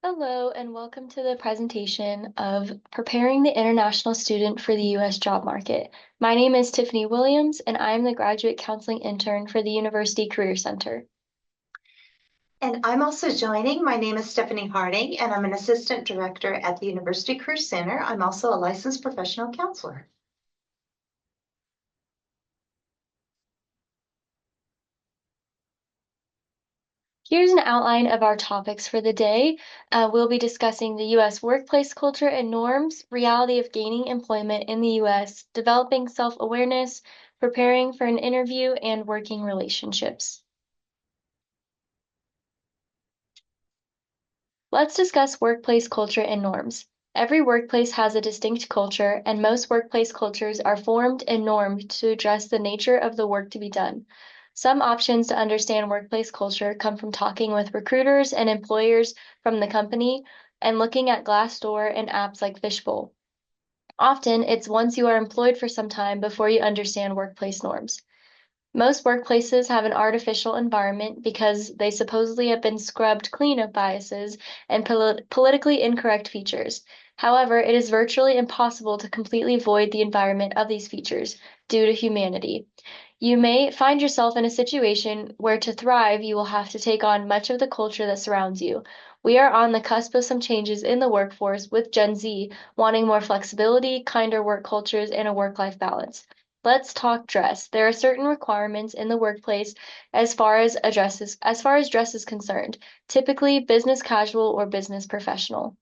Hello, and welcome to the presentation of Preparing the International Student for the U.S. Job Market. My name is Tiffany Williams, and I'm the Graduate Counseling Intern for the University Career Center. And I'm also joining. My name is Stephanie Harding, and I'm an assistant director at the University Career Center. I'm also a licensed professional counselor. Here's an outline of our topics for the day. We'll be discussing the U.S. workplace culture and norms, reality of gaining employment in the U.S., developing self-awareness, preparing for an interview, and working relationships. Let's discuss workplace culture and norms. Every workplace has a distinct culture, and most workplace cultures are formed and normed to address the nature of the work to be done. Some options to understand workplace culture come from talking with recruiters and employers from the company and looking at Glassdoor and apps like Fishbowl. Often, it's once you are employed for some time before you understand workplace norms. Most workplaces have an artificial environment because they supposedly have been scrubbed clean of biases and politically incorrect features. However, it is virtually impossible to completely void the environment of these features due to humanity. You may find yourself in a situation where to thrive, you will have to take on much of the culture that surrounds you. We are on the cusp of some changes in the workforce with Gen Z wanting more flexibility, kinder work cultures, and a work-life balance. Let's talk dress. There are certain requirements in the workplace as far as dress is concerned, typically business casual or business professional.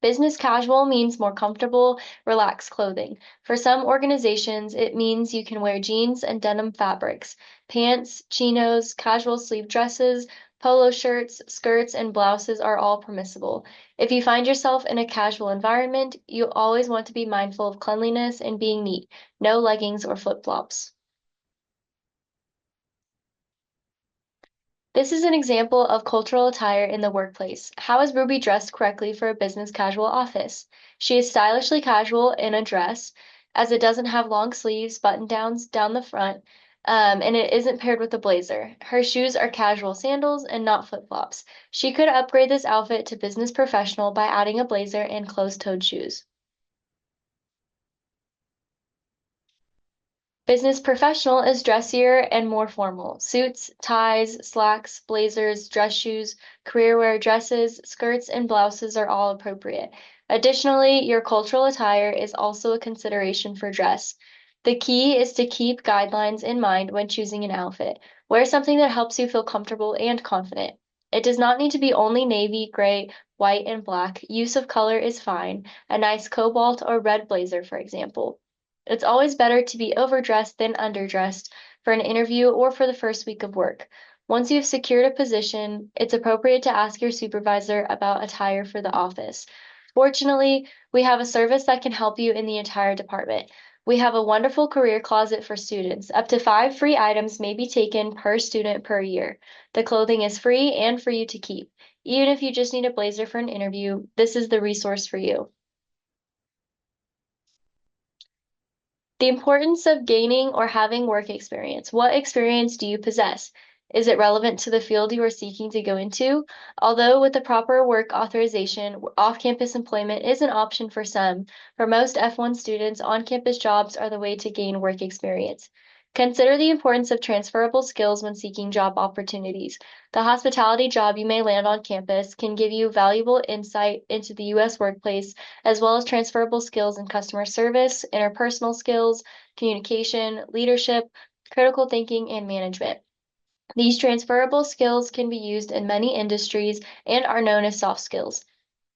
Business casual means more comfortable, relaxed clothing. For some organizations, it means you can wear jeans and denim fabrics, pants, chinos, casual sleeve dresses, polo shirts, skirts, and blouses are all permissible. If you find yourself in a casual environment, you always want to be mindful of cleanliness and being neat. No leggings or flip-flops. This is an example of cultural attire in the workplace. How is Ruby dressed correctly for a business casual office? She is stylishly casual in a dress, as it doesn't have long sleeves, button-downs down the front, and it isn't paired with a blazer. Her shoes are casual sandals and not flip-flops. She could upgrade this outfit to business professional by adding a blazer and closed-toed shoes. Business professional is dressier and more formal. Suits, ties, slacks, blazers, dress shoes, career wear dresses, skirts, and blouses are all appropriate. Additionally, your cultural attire is also a consideration for dress. The key is to keep guidelines in mind when choosing an outfit. Wear something that helps you feel comfortable and confident. It does not need to be only navy, gray, white, and black. Use of color is fine. A nice cobalt or red blazer, for example. It's always better to be overdressed than underdressed for an interview or for the first week of work. Once you've secured a position, it's appropriate to ask your supervisor about attire for the office. Fortunately, we have a service that can help you in the entire department. We have a wonderful career closet for students. Up to 5 free items may be taken per student per year. The clothing is free and for you to keep. Even if you just need a blazer for an interview, this is the resource for you. The importance of gaining or having work experience. What experience do you possess? Is it relevant to the field you are seeking to go into? Although with the proper work authorization, off-campus employment is an option for some, for most F1 students, on-campus jobs are the way to gain work experience. Consider the importance of transferable skills when seeking job opportunities. The hospitality job you may land on campus can give you valuable insight into the U.S. workplace as well as transferable skills in customer service, interpersonal skills, communication, leadership, critical thinking, and management. These transferable skills can be used in many industries and are known as soft skills.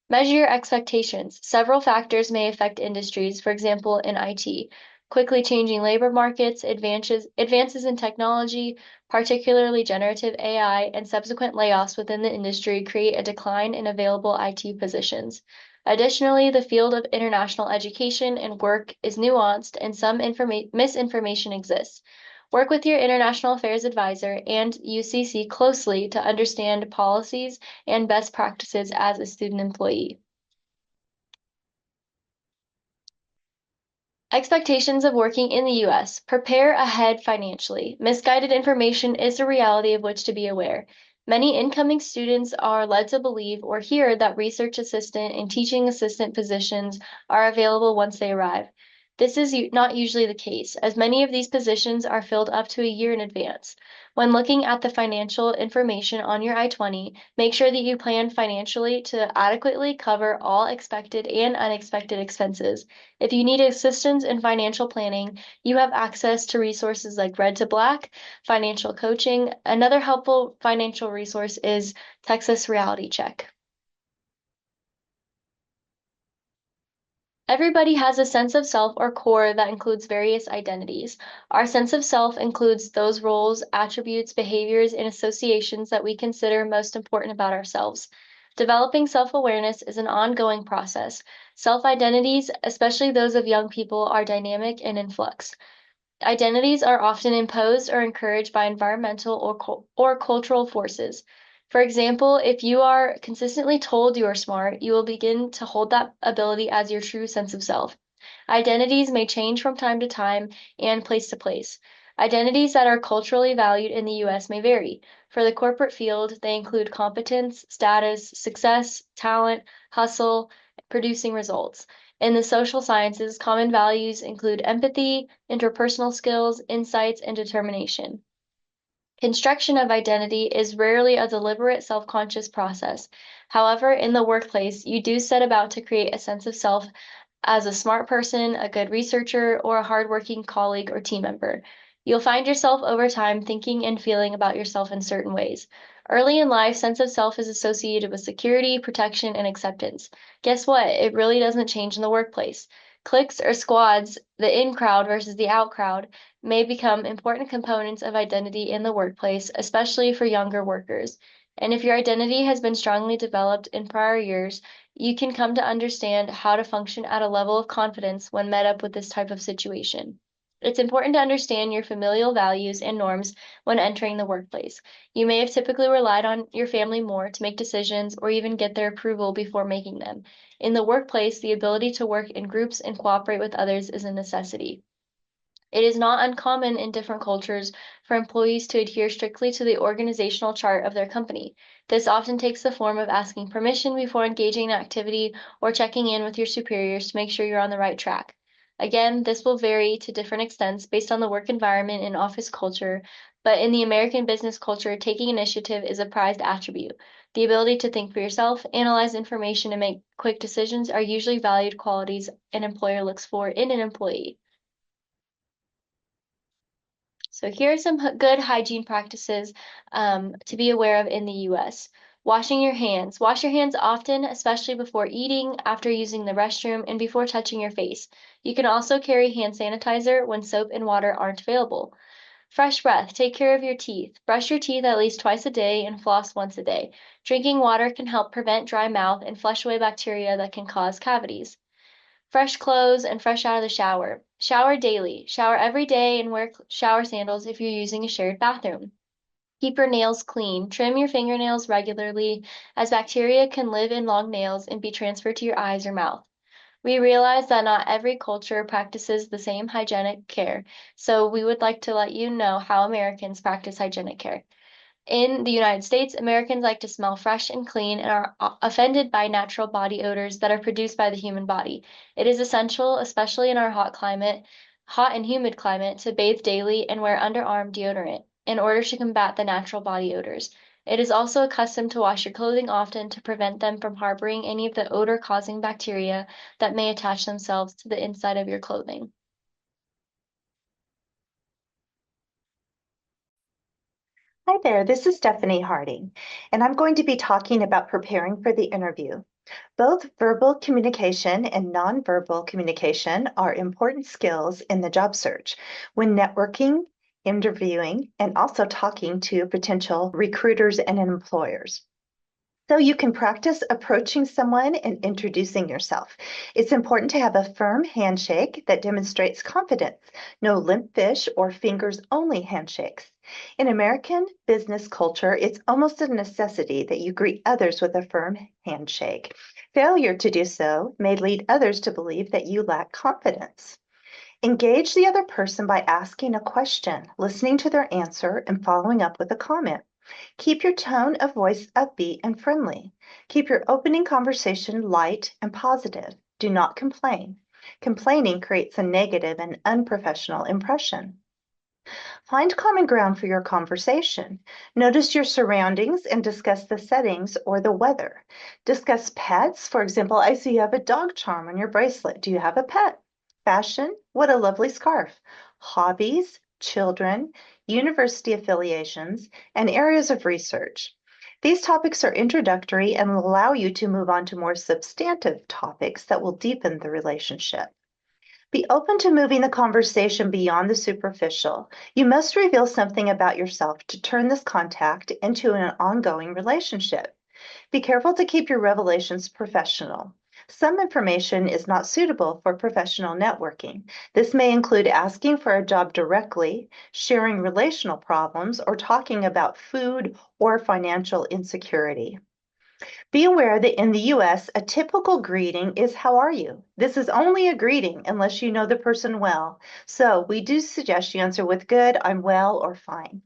Measure your expectations. Several factors may affect industries, for example, in IT. Quickly changing labor markets, advances in technology, particularly generative AI, and subsequent layoffs within the industry create a decline in available IT positions. Additionally, the field of international education and work is nuanced and some misinformation exists. Work with your international affairs advisor and UCC closely to understand policies and best practices as a student employee. Expectations of working in the U.S. Prepare ahead financially. Misguided information is a reality of which to be aware. Many incoming students are led to believe or hear that research assistant and teaching assistant positions are available once they arrive. This is not usually the case, as many of these positions are filled up to a year in advance. When looking at the financial information on your I-20, make sure that you plan financially to adequately cover all expected and unexpected expenses. If you need assistance in financial planning, you have access to resources like Red to Black, financial coaching. Another helpful financial resource is Texas Reality Check. Everybody has a sense of self or core that includes various identities. Our sense of self includes those roles, attributes, behaviors, and associations that we consider most important about ourselves. Developing self-awareness is an ongoing process. Self-identities, especially those of young people, are dynamic and in flux. Identities are often imposed or encouraged by environmental or cultural forces. For example, if you are consistently told you are smart, you will begin to hold that ability as your true sense of self. Identities may change from time to time and place to place. Identities that are culturally valued in the US may vary. For the corporate field, they include competence, status, success, talent, hustle, producing results. In the social sciences, common values include empathy, interpersonal skills, insights, and determination. Construction of identity is rarely a deliberate self-conscious process. However, in the workplace, you do set about to create a sense of self as a smart person, a good researcher, or a hardworking colleague or team member. You'll find yourself over time thinking and feeling about yourself in certain ways. Early in life, sense of self is associated with security, protection, and acceptance. Guess what? It really doesn't change in the workplace. Cliques or squads, the in crowd versus the out crowd, may become important components of identity in the workplace, especially for younger workers. And if your identity has been strongly developed in prior years, you can come to understand how to function at a level of confidence when met up with this type of situation. It's important to understand your familial values and norms when entering the workplace. You may have typically relied on your family more to make decisions or even get their approval before making them. In the workplace, the ability to work in groups and cooperate with others is a necessity. It is not uncommon in different cultures for employees to adhere strictly to the organizational chart of their company. This often takes the form of asking permission before engaging in activity or checking in with your superiors to make sure you're on the right track. Again, this will vary to different extents based on the work environment and office culture, but in the American business culture, taking initiative is a prized attribute. The ability to think for yourself, analyze information, and make quick decisions are usually valued qualities an employer looks for in an employee. So here are some good hygiene practices to be aware of in the US. Washing your hands. Wash your hands often, especially before eating, after using the restroom, and before touching your face. You can also carry hand sanitizer when soap and water aren't available. Fresh breath. Take care of your teeth. Brush your teeth at least twice a day and floss once a day. Drinking water can help prevent dry mouth and flush away bacteria that can cause cavities. Fresh clothes and fresh out of the shower. Shower daily. Shower every day and wear shower sandals if you're using a shared bathroom. Keep your nails clean. Trim your fingernails regularly, as bacteria can live in long nails and be transferred to your eyes or mouth. We realize that not every culture practices the same hygienic care, so we would like to let you know how Americans practice hygienic care. In the United States, Americans like to smell fresh and clean and are offended by natural body odors that are produced by the human body. It is essential, especially in our hot and humid climate, to bathe daily and wear underarm deodorant in order to combat the natural body odors. It is also a custom to wash your clothing often to prevent them from harboring any of the odor-causing bacteria that may attach themselves to the inside of your clothing. Hi there, this is Stephanie Harding, and I'm going to be talking about preparing for the interview. Both verbal communication and nonverbal communication are important skills in the job search when networking, interviewing, and also talking to potential recruiters and employers. So you can practice approaching someone and introducing yourself. It's important to have a firm handshake that demonstrates confidence, no limp fish or fingers only handshakes. In American business culture, it's almost a necessity that you greet others with a firm handshake. Failure to do so may lead others to believe that you lack confidence. Engage the other person by asking a question, listening to their answer, and following up with a comment. Keep your tone of voice upbeat and friendly. Keep your opening conversation light and positive. Do not complain. Complaining creates a negative and unprofessional impression. Find common ground for your conversation. Notice your surroundings and discuss the settings or the weather. Discuss pets. For example, I see you have a dog charm on your bracelet. Do you have a pet? Fashion. What a lovely scarf. Hobbies, children, university affiliations, and areas of research. These topics are introductory and will allow you to move on to more substantive topics that will deepen the relationship. Be open to moving the conversation beyond the superficial. You must reveal something about yourself to turn this contact into an ongoing relationship. Be careful to keep your revelations professional. Some information is not suitable for professional networking. This may include asking for a job directly, sharing relational problems, or talking about food or financial insecurity. Be aware that in the US, a typical greeting is "How are you?" This is only a greeting unless you know the person well. So we do suggest you answer with "Good, I'm well," or "Fine."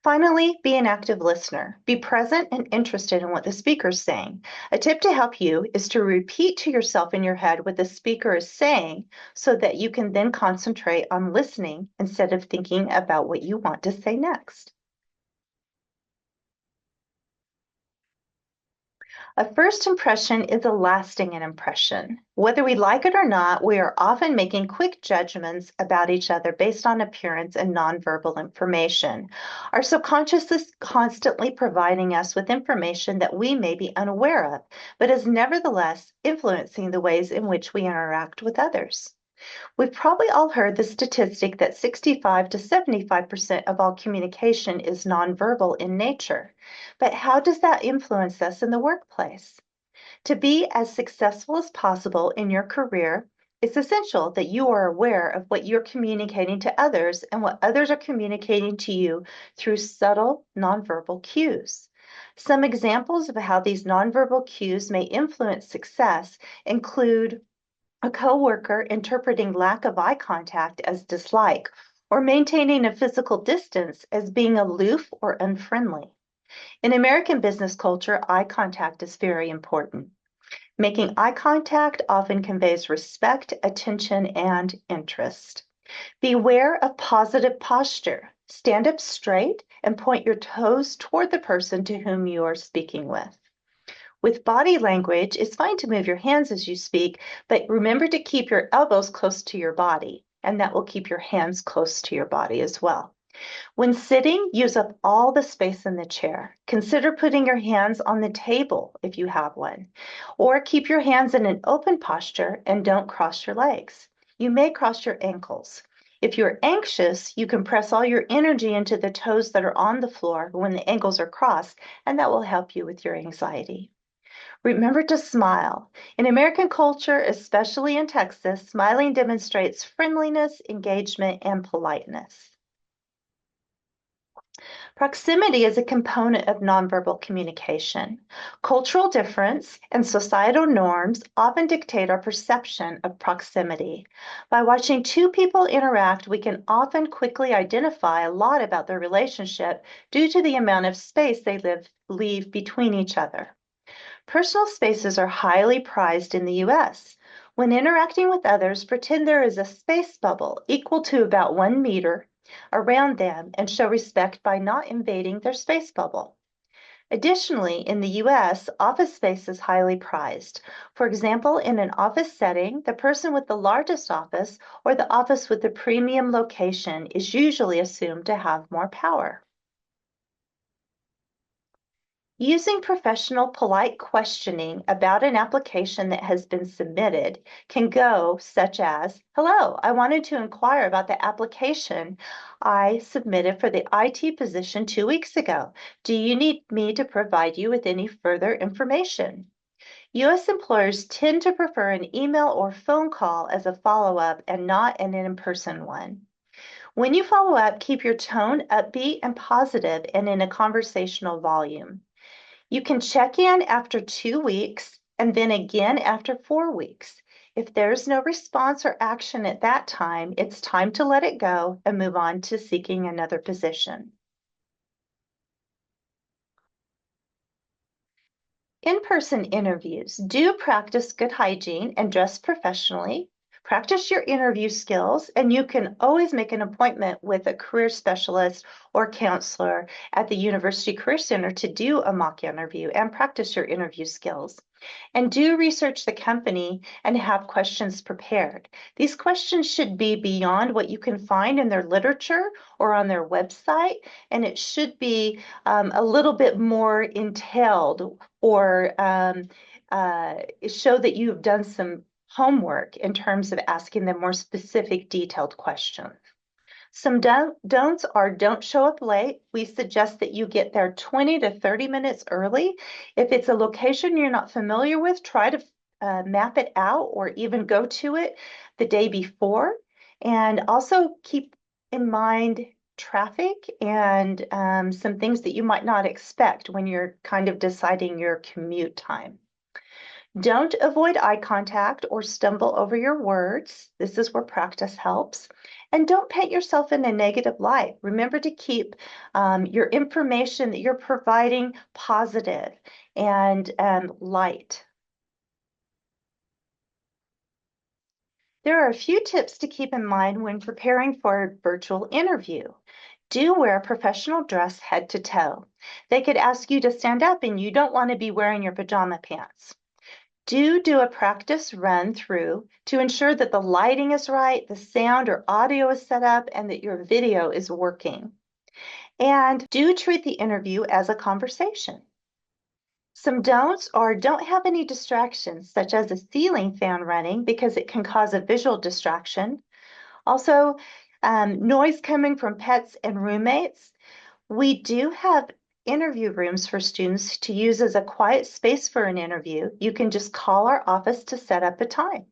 Finally, be an active listener. Be present and interested in what the speaker is saying. A tip to help you is to repeat to yourself in your head what the speaker is saying so that you can then concentrate on listening instead of thinking about what you want to say next. A first impression is a lasting impression. Whether we like it or not, we are often making quick judgments about each other based on appearance and nonverbal information. Our subconscious is constantly providing us with information that we may be unaware of, but is nevertheless influencing the ways in which we interact with others. We've probably all heard the statistic that 65 to 75% of all communication is nonverbal in nature. But how does that influence us in the workplace? To be as successful as possible in your career, it's essential that you are aware of what you're communicating to others and what others are communicating to you through subtle nonverbal cues. Some examples of how these nonverbal cues may influence success include a coworker interpreting lack of eye contact as dislike, or maintaining a physical distance as being aloof or unfriendly. In American business culture, eye contact is very important. Making eye contact often conveys respect, attention, and interest. Beware of positive posture. Stand up straight and point your toes toward the person to whom you are speaking with. With body language, it's fine to move your hands as you speak, but remember to keep your elbows close to your body, and that will keep your hands close to your body as well. When sitting, use up all the space in the chair. Consider putting your hands on the table if you have one, or keep your hands in an open posture and don't cross your legs. You may cross your ankles. If you're anxious, you can press all your energy into the toes that are on the floor when the ankles are crossed, and that will help you with your anxiety. Remember to smile. In American culture, especially in Texas, smiling demonstrates friendliness, engagement, and politeness. Proximity is a component of nonverbal communication. Cultural difference and societal norms often dictate our perception of proximity. By watching two people interact, we can often quickly identify a lot about their relationship due to the amount of space they leave between each other. Personal spaces are highly prized in the US. When interacting with others, pretend there is a space bubble equal to about 1 meter around them and show respect by not invading their space bubble. Additionally, in the US, office space is highly prized. For example, in an office setting, the person with the largest office or the office with the premium location is usually assumed to have more power. Using professional polite questioning about an application that has been submitted can go such as, "Hello, I wanted to inquire about the application I submitted for the IT position 2 weeks ago. Do you need me to provide you with any further information?" US employers tend to prefer an email or phone call as a follow-up and not an in-person one. When you follow up, keep your tone upbeat and positive and in a conversational volume. You can check in after 2 weeks and then again after 4 weeks. If there's no response or action at that time, it's time to let it go and move on to seeking another position. In-person interviews. Do practice good hygiene and dress professionally. Practice your interview skills, and you can always make an appointment with a career specialist or counselor at the University Career Center to do a mock interview and practice your interview skills. And do research the company and have questions prepared. These questions should be beyond what you can find in their literature or on their website, and it should be a little bit more entailed or show that you've done some homework in terms of asking them more specific, detailed questions. Some don'ts are don't show up late. We suggest that you get there 20 to 30 minutes early. If it's a location you're not familiar with, try to map it out or even go to it the day before. And also keep in mind traffic and some things that you might not expect when you're kind of deciding your commute time. Don't avoid eye contact or stumble over your words. This is where practice helps. And don't paint yourself in a negative light. Remember to keep your information that you're providing positive and light. There are a few tips to keep in mind when preparing for a virtual interview. Do wear professional dress head to toe. They could ask you to stand up and you don't want to be wearing your pajama pants. Do a practice run through to ensure that the lighting is right, the sound or audio is set up, and that your video is working. And do treat the interview as a conversation. Some don'ts are don't have any distractions, such as a ceiling fan running, because it can cause a visual distraction. Also, noise coming from pets and roommates. We do have interview rooms for students to use as a quiet space for an interview. You can just call our office to set up a time.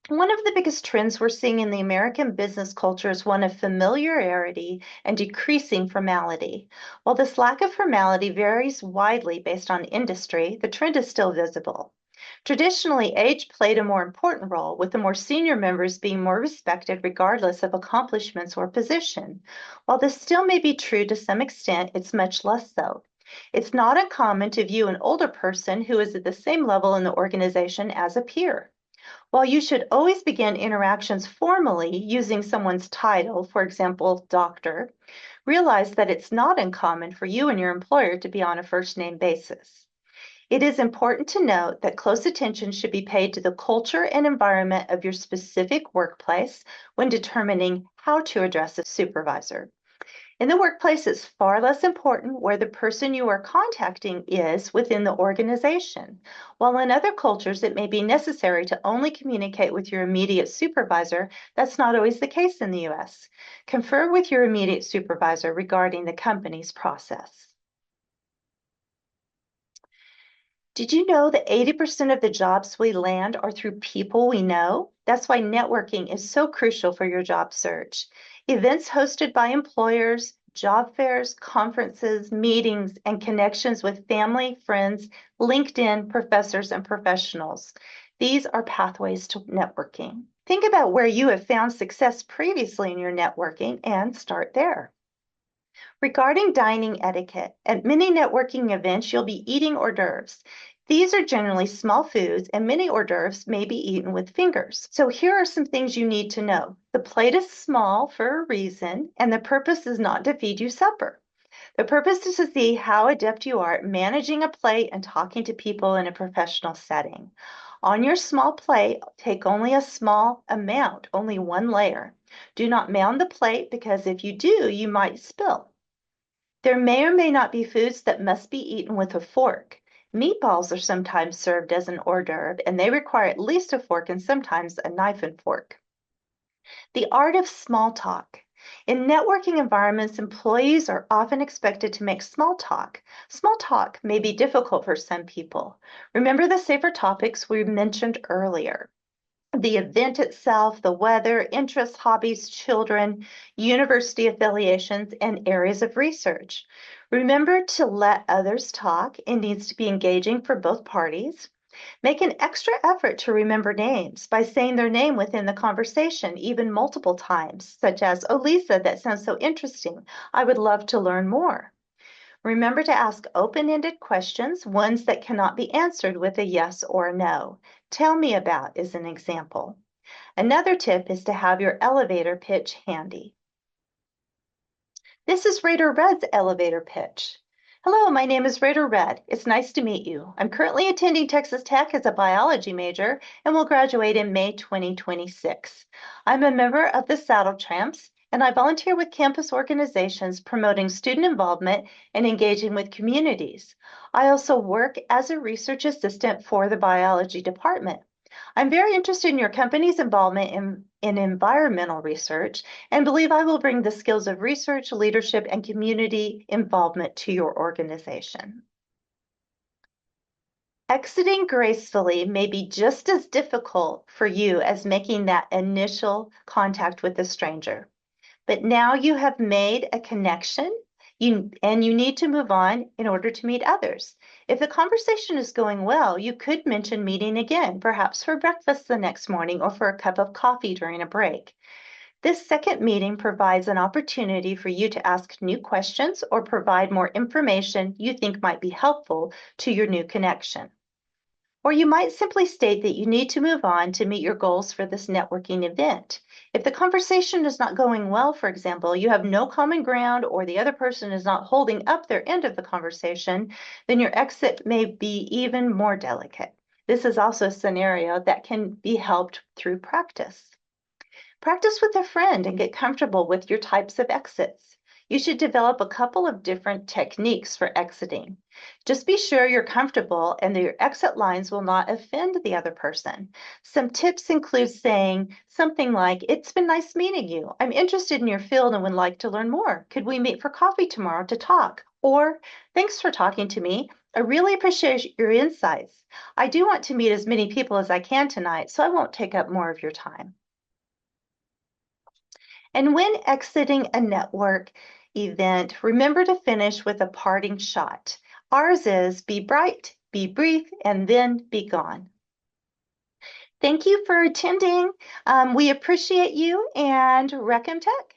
One of the biggest trends we're seeing in the American business culture is one of familiarity and decreasing formality. While this lack of formality varies widely based on industry, the trend is still visible. Traditionally, age played a more important role, with the more senior members being more respected regardless of accomplishments or position. While this still may be true to some extent, it's much less so. It's not uncommon to view an older person who is at the same level in the organization as a peer. While you should always begin interactions formally using someone's title, for example, doctor, realize that it's not uncommon for you and your employer to be on a first name basis. It is important to note that close attention should be paid to the culture and environment of your specific workplace when determining how to address a supervisor. In the workplace, it's far less important where the person you are contacting is within the organization. While in other cultures, it may be necessary to only communicate with your immediate supervisor, that's not always the case in the US. Confer with your immediate supervisor regarding the company's process. Did you know that 80% of the jobs we land are through people we know? That's why networking is so crucial for your job search. Events hosted by employers, job fairs, conferences, meetings, and connections with family, friends, LinkedIn, professors, and professionals. These are pathways to networking. Think about where you have found success previously in your networking and start there. Regarding dining etiquette, at many networking events, you'll be eating hors d'oeuvres. These are generally small foods, and many hors d'oeuvres may be eaten with fingers. So here are some things you need to know. The plate is small for a reason, and the purpose is not to feed you supper. The purpose is to see how adept you are at managing a plate and talking to people in a professional setting. On your small plate, take only a small amount, only one layer. Do not mound the plate because if you do, you might spill. There may or may not be foods that must be eaten with a fork. Meatballs are sometimes served as an hors d'oeuvre, and they require at least a fork and sometimes a knife and fork. The art of small talk. In networking environments, employees are often expected to make small talk. Small talk may be difficult for some people. Remember the safer topics we mentioned earlier. The event itself, the weather, interests, hobbies, children, university affiliations, and areas of research. Remember to let others talk. It needs to be engaging for both parties. Make an extra effort to remember names by saying their name within the conversation, even multiple times, such as, "Oh, Lisa, that sounds so interesting. I would love to learn more." Remember to ask open-ended questions, ones that cannot be answered with a yes or a no. Tell me about is an example. Another tip is to have your elevator pitch handy. This is Raider Red's elevator pitch. Hello, my name is Raider Red. It's nice to meet you. I'm currently attending Texas Tech as a biology major and will graduate in May 2026. I'm a member of the Saddle Tramps and I volunteer with campus organizations promoting student involvement and engaging with communities. I also work as a research assistant for the biology department. I'm very interested in your company's involvement in environmental research and believe I will bring the skills of research, leadership, and community involvement to your organization. Exiting gracefully may be just as difficult for you as making that initial contact with a stranger. But now you have made a connection and you need to move on in order to meet others. If the conversation is going well, you could mention meeting again, perhaps for breakfast the next morning or for a cup of coffee during a break. This second meeting provides an opportunity for you to ask new questions or provide more information you think might be helpful to your new connection. Or you might simply state that you need to move on to meet your goals for this networking event. If the conversation is not going well, for example, you have no common ground or the other person is not holding up their end of the conversation, then your exit may be even more delicate. This is also a scenario that can be helped through practice. Practice with a friend and get comfortable with your types of exits. You should develop a couple of different techniques for exiting. Just be sure you're comfortable and that your exit lines will not offend the other person. Some tips include saying something like, "It's been nice meeting you. I'm interested in your field and would like to learn more. Could we meet for coffee tomorrow to talk?" Or, "Thanks for talking to me. I really appreciate your insights. I do want to meet as many people as I can tonight, so I won't take up more of your time." And when exiting a network event, remember to finish with a parting shot. Ours is be bright, be brief, and then be gone. Thank you for attending. We appreciate you and Recom Tech.